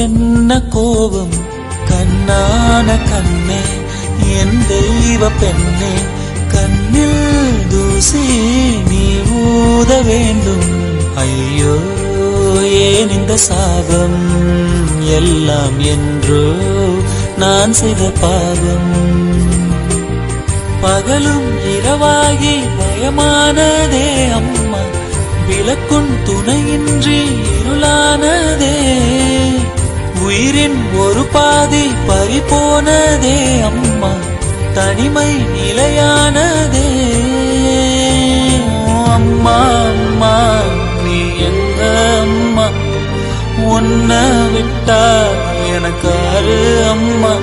உனக்கென்ன கோபம் கண்ணான கண்ணே என் தெய்வ பெண்ணே கண்ணில் தூசி நீ ஊத வேண்டும் ஐயோ ஏன் இந்த சாபம் எல்லாம் என்றோ நான் செய்த பாவம் பகலும் இரவாகி பயமானதே அம்மா விளக்குன் துணையின்றி இருளானதே உயிரின் ஒரு பாதி பறிபோனதே அம்மா தனிமை நிலையானதே அம்மா அம்மா நீ எங்க அம்மா உன்னை விட்டா எனக்கு அரு அம்மா